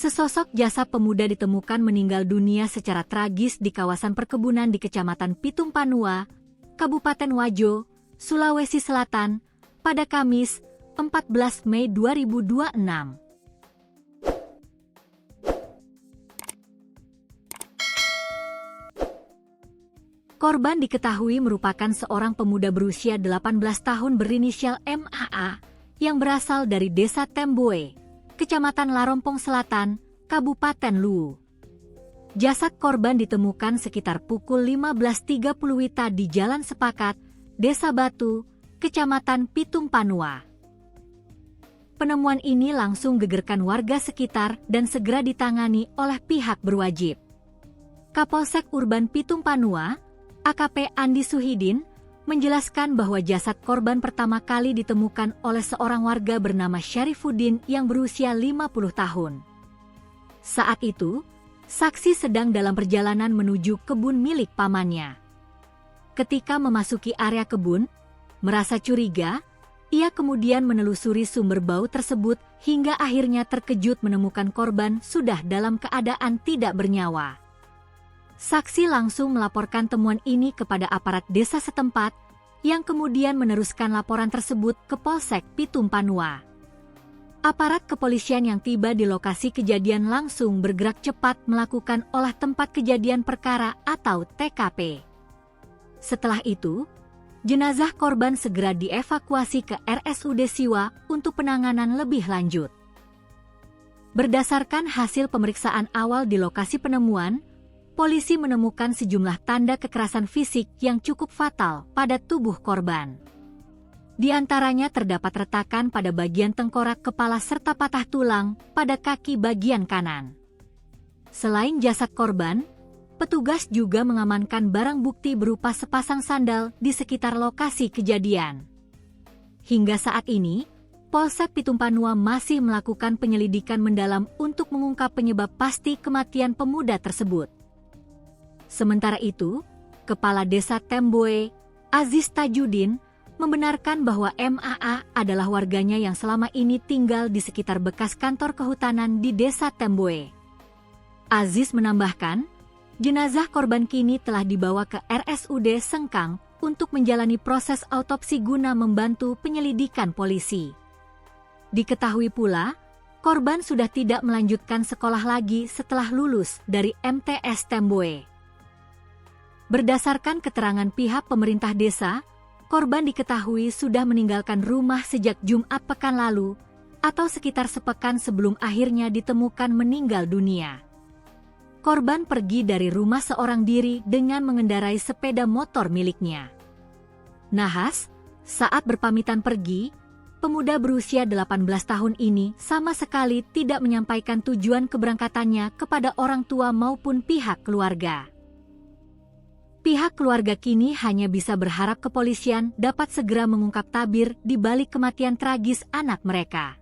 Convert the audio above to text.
Sesosok jasad pemuda ditemukan meninggal dunia secara tragis di kawasan perkebunan di Kecamatan Pitung Panua, Kabupaten Wajo, Sulawesi Selatan, pada Kamis, 14 Mei 2026. Korban diketahui merupakan seorang pemuda berusia 18 tahun berinisial MAA yang berasal dari Desa Temboe, Kecamatan Larompong Selatan, Kabupaten Luwu. Jasad korban ditemukan sekitar pukul 15.30 WITA di Jalan Sepakat, Desa Batu, Kecamatan Pitung Panua. Penemuan ini langsung gegerkan warga sekitar dan segera ditangani oleh pihak berwajib. Kapolsek Urban Pitung Panua, AKP Andi Suhidin, menjelaskan bahwa jasad korban pertama kali ditemukan oleh seorang warga bernama Syarifuddin yang berusia 50 tahun. Saat itu, saksi sedang dalam perjalanan menuju kebun milik pamannya. Ketika memasuki area kebun, merasa curiga, ia kemudian menelusuri sumber bau tersebut hingga akhirnya terkejut menemukan korban sudah dalam keadaan tidak bernyawa. Saksi langsung melaporkan temuan ini kepada aparat desa setempat, yang kemudian meneruskan laporan tersebut ke Polsek Pitung Panua. Aparat kepolisian yang tiba di lokasi kejadian langsung bergerak cepat melakukan olah tempat kejadian perkara atau TKP. Setelah itu, jenazah korban segera dievakuasi ke RSUD Siwa untuk penanganan lebih lanjut. Berdasarkan hasil pemeriksaan awal di lokasi penemuan, polisi menemukan sejumlah tanda kekerasan fisik yang cukup fatal pada tubuh korban. Di antaranya terdapat retakan pada bagian tengkorak kepala serta patah tulang pada kaki bagian kanan. Selain jasad korban, petugas juga mengamankan barang bukti berupa sepasang sandal di sekitar lokasi kejadian. Hingga saat ini, Polsek Pitung Panua masih melakukan penyelidikan mendalam untuk mengungkap penyebab pasti kematian pemuda tersebut. Sementara itu, Kepala Desa Temboe, Aziz Tajudin, membenarkan bahwa MAA adalah warganya yang selama ini tinggal di sekitar bekas kantor kehutanan di Desa Temboe. Aziz menambahkan, jenazah korban kini telah dibawa ke RSUD Sengkang untuk menjalani proses autopsi guna membantu penyelidikan polisi. Diketahui pula, korban sudah tidak melanjutkan sekolah lagi setelah lulus dari MTS Temboe. Berdasarkan keterangan pihak pemerintah desa, korban diketahui sudah meninggalkan rumah sejak Jumat pekan lalu, atau sekitar sepekan sebelum akhirnya ditemukan meninggal dunia. Korban pergi dari rumah seorang diri dengan mengendarai sepeda motor miliknya. Nahas, saat berpamitan pergi, pemuda berusia 18 tahun ini sama sekali tidak menyampaikan tujuan keberangkatannya kepada orang tua maupun pihak keluarga. Pihak keluarga kini hanya bisa berharap kepolisian dapat segera mengungkap tabir di balik kematian tragis anak mereka.